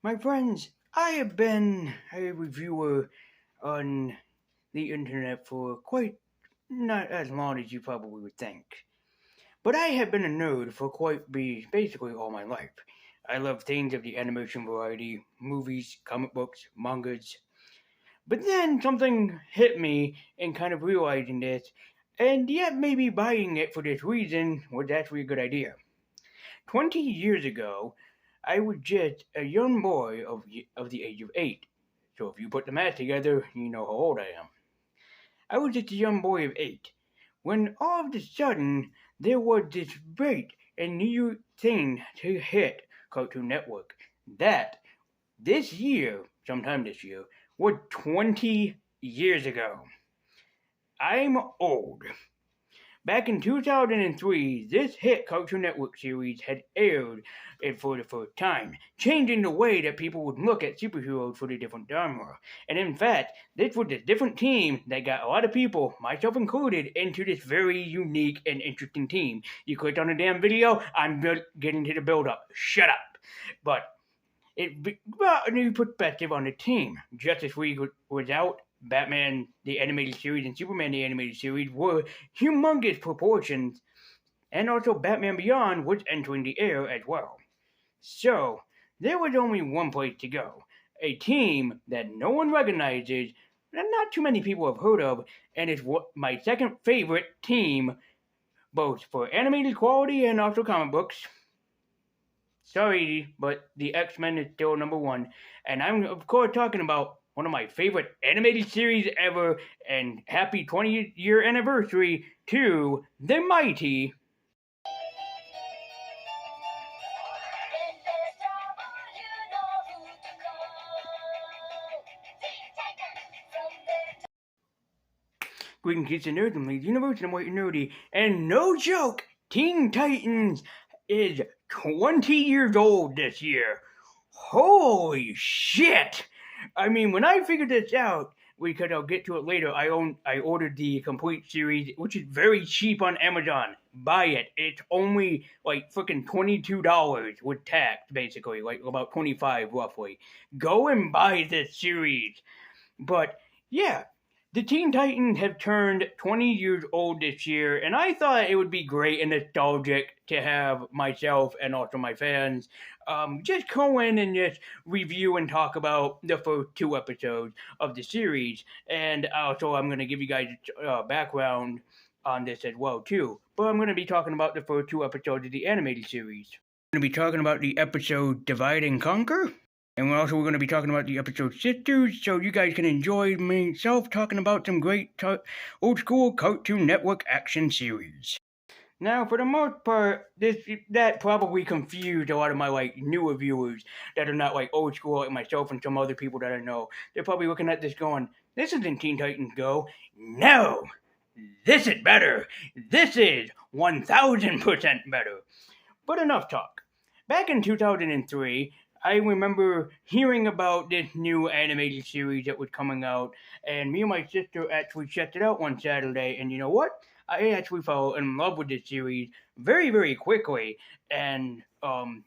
My friends, I have been a reviewer on the internet for quite not as long as you probably would think. But I have been a nerd for basically all my life. I love things of the animation variety, movies, comic books, mangas. But then something hit me and kind of realizing this, and yet maybe buying it for this reason was actually a good idea. 20 years ago, I was just a young boy of the age of 8. So if you put the math together, you know how old I am. I was just a young boy of 8 when all of a sudden there was this great and new thing to hit Cartoon Network. That this year, sometime this year, was 20 years ago. I'm old. Back in 2003, this hit Cartoon Network series had aired it for the first time, changing the way that people would look at superheroes for the different genre. And in fact, this was a different team that got a lot of people, myself included, into this very unique and interesting team. You clicked on the damn video, I'm getting to the build up. Shut up. But it brought a new perspective on the team. Justice League was out. Batman the animated series and Superman the animated series were humongous proportions, and also Batman Beyond was entering the air as well. So there was only one place to go. A team that no one recognizes, that not too many people have heard of, and it's my second favorite team, both for animated quality and also comic books. Sorry, but the X-Men is still number one. And I'm, of course, talking about one of my favorite animated series ever, and happy 20-year anniversary to The Mighty. Greetings, kids and nerds, and ladies, universe, and I'm White and Nerdy. And no joke, Teen Titans is 20 years old this year. Holy shit! I mean, when I figured this out, because I'll get to it later, I ordered the complete series, which is very cheap on Amazon. Buy it. It's only like freaking $22 with tax, basically, like about 25 roughly. Go and buy this series. But yeah, the Teen Titans have turned 20 years old this year, and I thought it would be great and nostalgic to have myself and also my fans just go in and just review and talk about the first two episodes of the series. And also, I'm going to give you guys background on this as well, too. But I'm going to be talking about the first two episodes of the animated series. I'm going to be talking about the episode Divide and Conquer. And we're going to be talking about the episode Sisters, so you guys can enjoy myself talking about some great old school Cartoon Network action series. Now, for the most part, that probably confused a lot of my newer viewers that are not old school like myself and some other people that I know. They're probably looking at this going, "This isn't Teen Titans Go." No, this is better. This is 1000% better. But enough talk. Back in 2003, I remember hearing about this new animated series that was coming out, and me and my sister actually checked it out one Saturday, and you know what? I actually fell in love with this series very, very quickly, and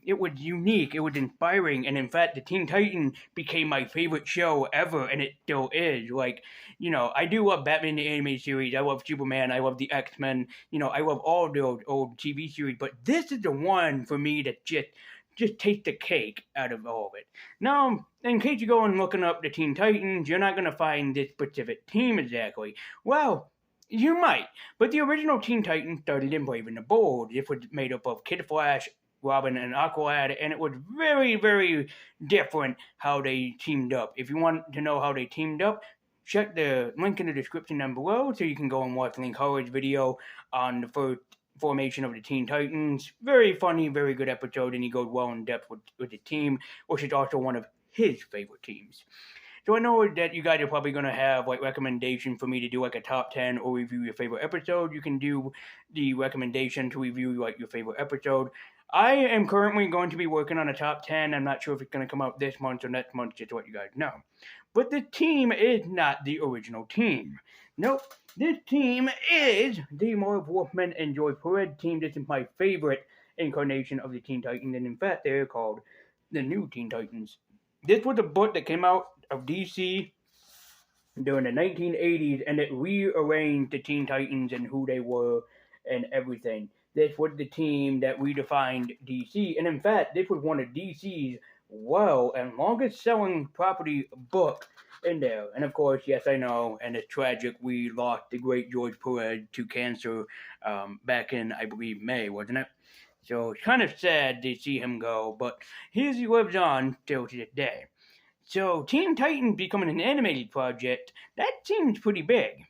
it was unique, it was inspiring, and in fact, the Teen Titans became my favorite show ever, and it still is. I do love Batman the Animated Series, I love Superman, I love the X-Men, I love all those old TV series, but this is the one for me that just take the cake out of all of it. Now, in case you go and looking up the Teen Titans, you're not going to find this specific team exactly. Well, you might, but the original Teen Titans started in Brave and the Bold. It was made up of Kid Flash, Robin, and Aqualad, and it was very, very different how they teamed up. If you want to know how they teamed up, check the link in the description down below so you can go and watch Link Howard's video on the first formation of the Teen Titans. Very funny, very good episode, and he goes well in depth with the team, which is also one of his favorite teams. So I know that you guys are probably going to have recommendation for me to do a top 10 or review your favorite episode. You can do the recommendation to review your favorite episode. I am currently going to be working on a top 10. I'm not sure if it's going to come out this month or next month, just to let you guys know. But the team is not the original team. Nope, this team is the Marv Wolfman and Joy Perez team. This is my favorite incarnation of the Teen Titans, and in fact, they're called the New Teen Titans. This was a book that came out of DC during the 1980s, and it rearranged the Teen Titans and who they were and everything. This was the team that redefined DC, and in fact, this was one of DC's and longest selling property book in there. And of course, yes, I know, and it's tragic. We lost the great George Perez to cancer back in, I believe, May, wasn't it? So it's kind of sad to see him go, but he lives on till to this day. So, Teen Titans becoming an animated project, that seems pretty big.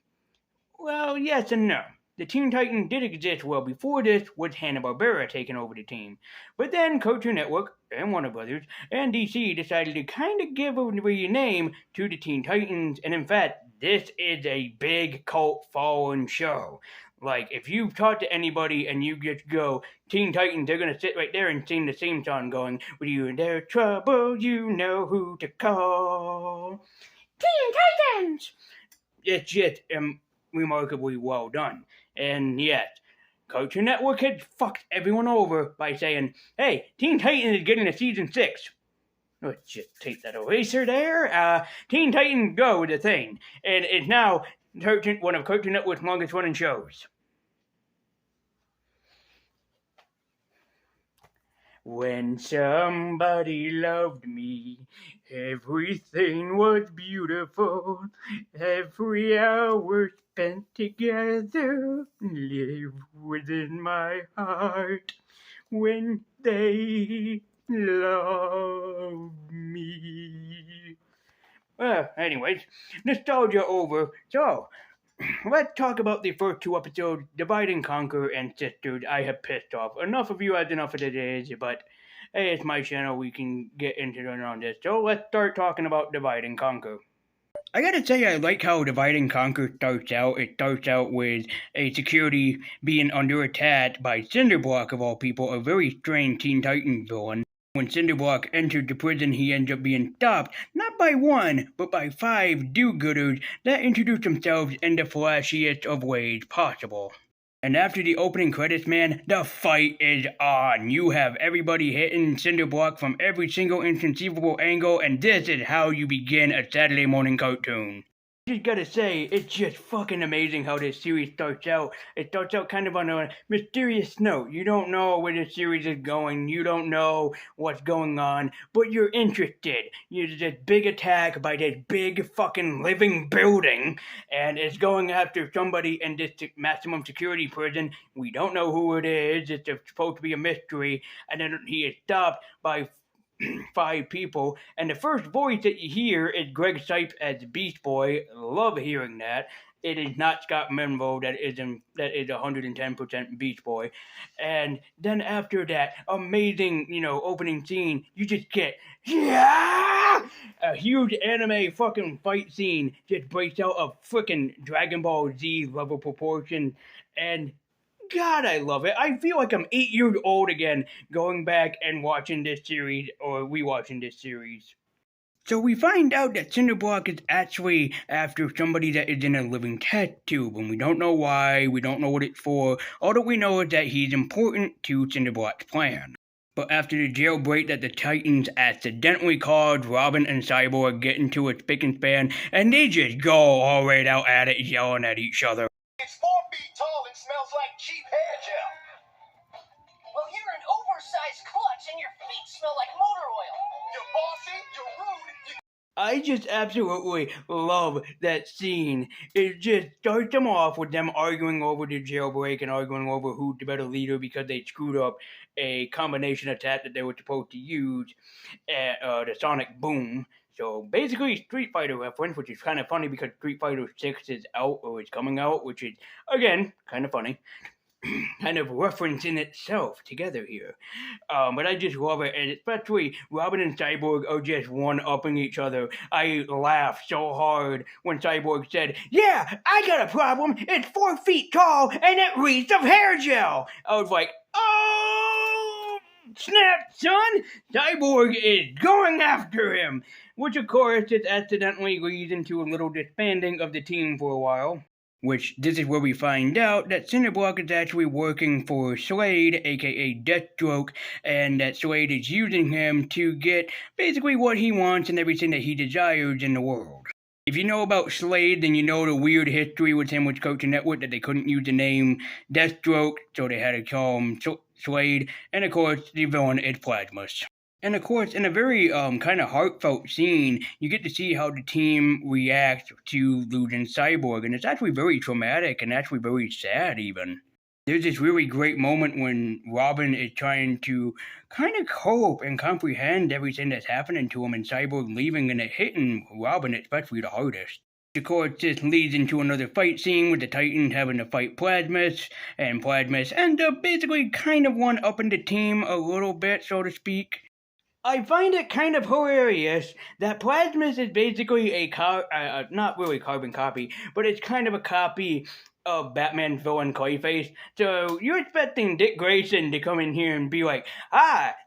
Well, yes and no. The Teen Titans did exist well before this, with Hanna-Barbera taking over the team. But then Cartoon Network, and Warner Brothers, and DC decided to kind of give a name to the Teen Titans, and in fact, this is a big cult following show. Like, if you talk to anybody and you just go, Teen Titans, they're going to sit right there and sing the same song going, when you're in their trouble, you know who to call. Teen Titans! It's just remarkably well done. And yet, Cartoon Network had fucked everyone over by saying, hey, Teen Titans is getting a season 6. Let's just take that eraser there. Teen Titans Go is a thing. And it's now one of Cartoon Network's longest running shows. When somebody loved me, everything was beautiful. Every hour spent together lived within my heart. When they loved me. Well, anyways, nostalgia over. So, let's talk about the first 2 episodes, Divide and Conquer and Sisterhood. I have pissed off. Enough of you has enough of it is, but hey, it's my channel. We can get into it on this. So let's start talking about Divide and Conquer. I gotta say, I like how Divide and Conquer starts out. It starts out with a security being under attack by Cinderblock, of all people, a very strange Teen Titans villain. When Cinderblock entered the prison, he ends up being stopped, not by 1, but by 5 do-gooders that introduce themselves in the flashiest of ways possible. And after the opening credits, man, the fight is on. You have everybody hitting Cinderblock from every single inconceivable angle, and this is how you begin a Saturday morning cartoon. Just gotta say, it's just fucking amazing how this series starts out. It starts out kind of on a mysterious note. You don't know where the series is going. You don't know what's going on, but you're interested. There's this big attack by this big fucking living building, and it's going after somebody in this maximum security prison. We don't know who it is. It's supposed to be a mystery, and then he is stopped by 5 people, and the first voice that you hear is Greg Sipes as Beast Boy. Love hearing that. It is not Scott Menville that is 110% Beast Boy. And then after that amazing, opening scene, you just get a huge anime fucking fight scene just breaks out of freaking Dragon Ball Z level proportion, and God, I love it. I feel like I'm 8 years old again going back and watching this series or rewatching this series. So we find out that Cinderblock is actually after somebody that is in a living test tube, and we don't know why, we don't know what it's for. All that we know is that he's important to Cinderblock's plan. But after the jailbreak that the Titans accidentally caused, Robin and Cyborg get into a spick and span, and they just go all right out at it, yelling at each other. It's 4 feet tall and smells like cheap hair gel. Well, you're an oversized clutch and your feet smell like motor oil. You're bossy, you're rude, I just absolutely love that scene. It just starts them off with them arguing over the jailbreak and arguing over who's the better leader because they screwed up a combination attack that they were supposed to use at the Sonic Boom. So basically, Street Fighter reference, which is kind of funny because Street Fighter 6 is out or is coming out, which is, again, kind of funny. Kind of reference in itself together here. But I just love it, and especially Robin and Cyborg are just one-upping each other. I laughed so hard when Cyborg said, "Yeah, I got a problem. It's 4 feet tall, and it reeks of hair gel." I was like, oh, snap, son! Cyborg is going after him! Which, of course, just accidentally leads into a little disbanding of the team for a while. Which, this is where we find out that Cinderblock is actually working for Slade, aka Deathstroke, and that Slade is using him to get basically what he wants and everything that he desires in the world. If you know about Slade, then you know the weird history with him with Cartoon Network, that they couldn't use the name Deathstroke, so they had to call him Slade, and of course, the villain is Plasmus. And of course, in a very kind of heartfelt scene, you get to see how the team reacts to losing Cyborg, and it's actually very traumatic and actually very sad even. There's this really great moment when Robin is trying to kind of cope and comprehend everything that's happening to him, and Cyborg leaving and it hitting Robin especially the hardest. Of course, this leads into another fight scene with the Titans having to fight Plasmus, and Plasmus ends up basically kind of one-upping the team a little bit, so to speak. I find it kind of hilarious that Plasmus is basically a not really carbon copy, but it's kind of a copy of Batman's villain Clayface. So you're expecting Dick Grayson to come in here and be like,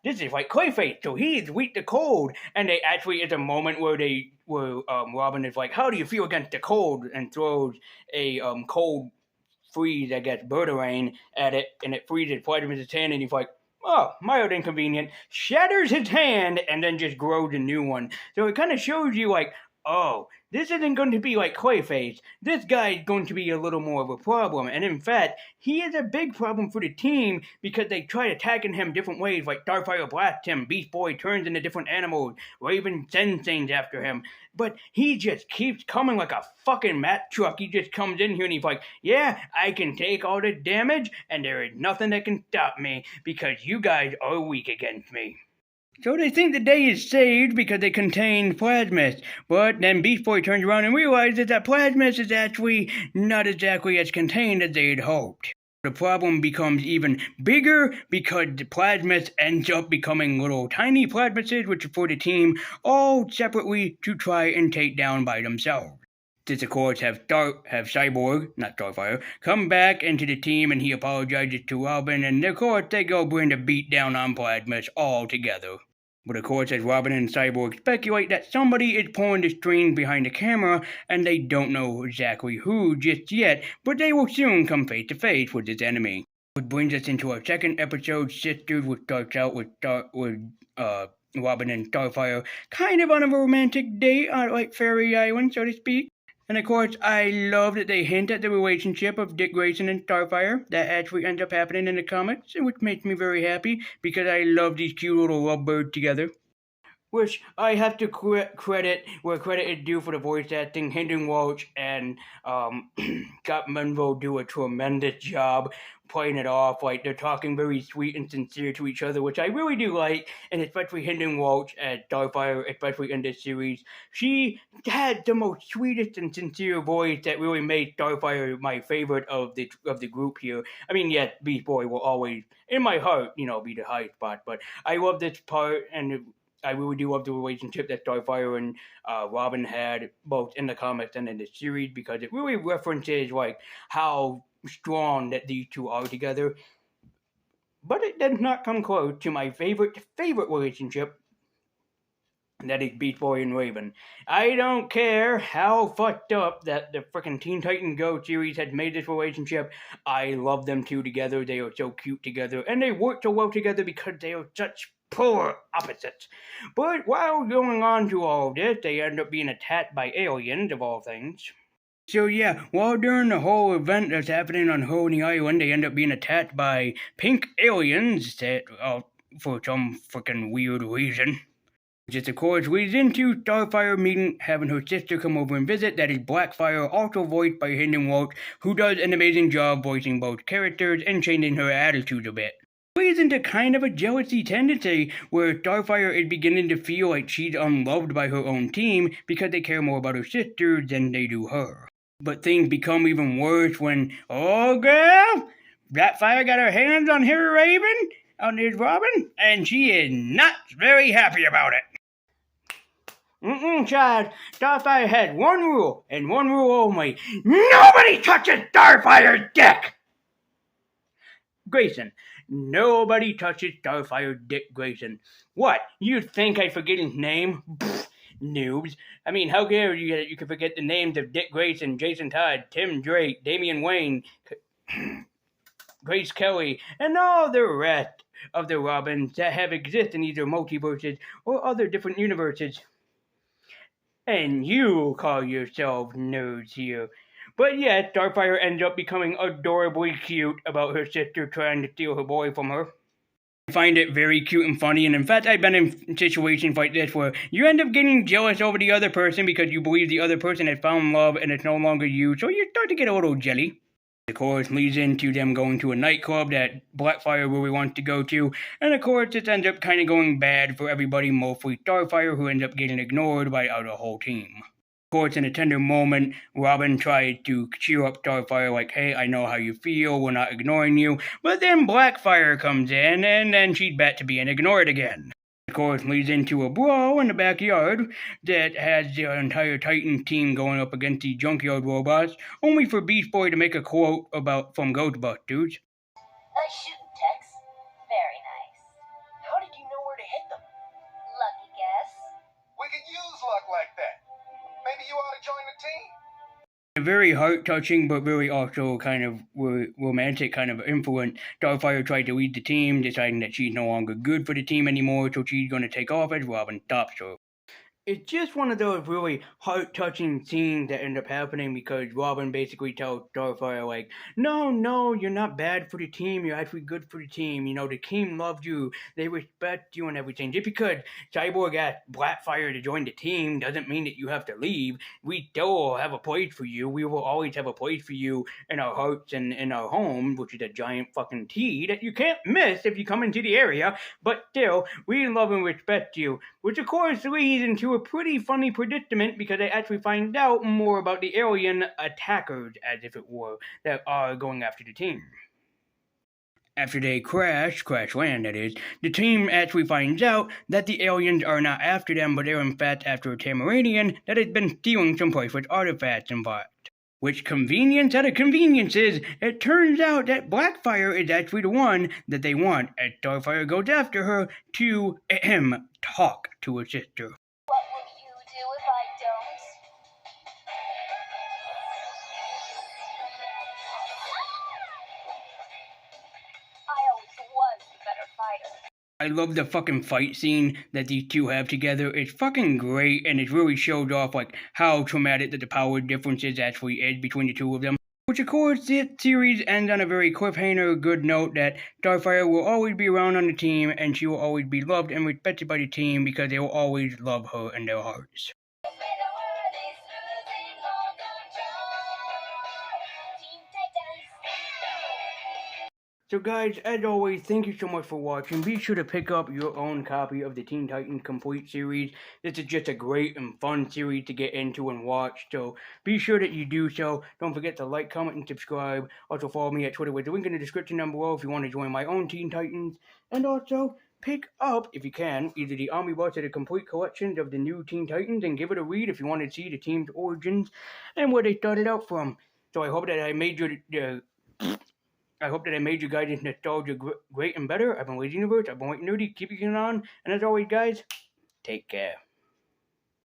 this is like Clayface, so he's weak to cold. And they actually, it's a moment where Robin is like, how do you feel against the cold? And throws a cold freeze, I guess, Birdarane at it, and it freezes Plasmus' hand, and he's like, oh, mild inconvenient, shatters his hand, and then just grows a new one. So it kind of shows you, like, oh, this isn't going to be like Clayface. This guy's going to be a little more of a problem. And in fact, he is a big problem for the team because they try attacking him different ways, like Starfire blasts him, Beast Boy turns into different animals, Raven sends things after him. But he just keeps coming like a fucking Mack truck. He just comes in here and he's like, yeah, I can take all the damage and there is nothing that can stop me because you guys are weak against me. So they think the day is saved because they contain Plasmus, but then Beast Boy turns around and realizes that Plasmus is actually not exactly as contained as they had hoped. The problem becomes even bigger because the Plasmus ends up becoming little tiny Plasmuses, which are for the team, all separately to try and take down by themselves. This, of course, have Cyborg, not Starfire, come back into the team and he apologizes to Robin, and of course they go bring a beat down on Plasmus all together. But of course, as Robin and Cyborg speculate that somebody is pulling the strings behind the camera, and they don't know exactly who just yet, but they will soon come face to face with this enemy. Which brings us into our second episode, Sisters, which starts out with Robin and Starfire kind of on a romantic date on like Fairy Island, so to speak. And of course, I love that they hint at the relationship of Dick Grayson and Starfire. That actually ends up happening in the comics, which makes me very happy because I love these cute little lovebirds together. Which I have to credit where credit is due for the voice acting. Hendon Walsh and Scott Munro do a tremendous job playing it off. Like, they're talking very sweet and sincere to each other, which I really do like, and especially Hendon Walsh as Starfire, especially in this series. She had the most sweetest and sincere voice that really made Starfire my favorite of the group here. I mean, yes, Beast Boy will always, in my heart, be the high spot, but I love this part, and I really do love the relationship that Starfire and Robin had, both in the comics and in the series, because it really references like how strong that these two are together. But it does not come close to my favorite relationship, and that is Beast Boy and Raven. I don't care how fucked up that the frickin' Teen Titans Go series has made this relationship. I love them two together. They are so cute together, and they work so well together because they are such polar opposites. But while going on to all of this, they end up being attacked by aliens, of all things. So yeah, while during the whole event that's happening on Honey Island, they end up being attacked by pink aliens that, for some freaking weird reason. Which of course leads into Starfire having her sister come over and visit. That is Blackfire, also voiced by Hendon Walsh, who does an amazing job voicing both characters and changing her attitude a bit. Leads into kind of a jealousy tendency where Starfire is beginning to feel like she's unloved by her own team because they care more about her sisters than they do her. But things become even worse when, oh girl, Blackfire got her hands on her Raven, on his Robin, and she is not very happy about it. Child, Starfire had one rule, and one rule only. Nobody touches Starfire's dick! Grayson. Nobody touches Starfire Dick Grayson. What, you think I forget his name? Pfft, noobs. I mean, how dare you that you could forget the names of Dick Grayson, Jason Todd, Tim Drake, Damian Wayne, Grace Kelly, and all the rest of the Robins that have existed in either multiverses or other different universes. And you call yourself nerds here. But yet, Starfire ends up becoming adorably cute about her sister trying to steal her boy from her. I find it very cute and funny, and in fact, I've been in situations like this where you end up getting jealous over the other person because you believe the other person has found love and it's no longer you, so you start to get a little jelly. Of course, leads into them going to a nightclub that Blackfire really wants to go to, and of course, it ends up kind of going bad for everybody, mostly Starfire, who ends up getting ignored by the whole team. Of course, in a tender moment, Robin tries to cheer up Starfire, like, hey, I know how you feel, we're not ignoring you, but then Blackfire comes in, and then she's back to being ignored again. Of course, leads into a brawl in the backyard that has the entire Titan team going up against the junkyard robots, only for Beast Boy to make a quote from Ghostbusters. Nice shooting, Tex. Very nice. How did you know where to hit them? Lucky guess. We could use luck like that. Maybe you ought to join the team. A very heart-touching, but very also kind of romantic kind of influence. Starfire tried to lead the team, deciding that she's no longer good for the team anymore, so she's going to take off as Robin stops her. It's just one of those really heart-touching scenes that end up happening because Robin basically tells Starfire, like, no, you're not bad for the team, you're actually good for the team, you know, the team loves you, they respect you and everything. Just because Cyborg asked Blackfire to join the team doesn't mean that you have to leave. We still have a place for you, we will always have a place for you in our hearts and in our home, which is a giant fucking T that you can't miss if you come into the area, but still, we love and respect you, which of course leads into a pretty funny predicament because I actually find out more about the alien attackers, as if it were, that are going after the team. After they crash land that is, the team actually finds out that the aliens are not after them, but they're in fact after a Tamaranian that has been stealing some priceless artifacts in fact. Which convenience out of conveniences, it turns out that Blackfire is actually the one that they want, as Starfire goes after her to talk to her sister. What will you do if I don't? I always was the better fighter. I love the fucking fight scene that these two have together. It's fucking great, and it really shows off like how traumatic that the power differences actually is between the two of them. Which of course, this series ends on a very cliffhanger, good note that Starfire will always be around on the team, and she will always be loved and respected by the team because they will always love her in their hearts. So guys, as always, thank you so much for watching. Be sure to pick up your own copy of the Teen Titans Complete series. This is just a great and fun series to get into and watch, so be sure that you do so. Don't forget to like, comment, and subscribe. Also follow me at Twitter with the link in the description down below if you want to join my own Teen Titans. And also, pick up, if you can, either the Omnibus or the complete collections of the new Teen Titans and give it a read if you want to see the team's origins and where they started out from. So I hope that I made you guys' nostalgia great and better. I've been Lazy Universe. I've been White Nerdy. Keep it on. And as always, guys, take care.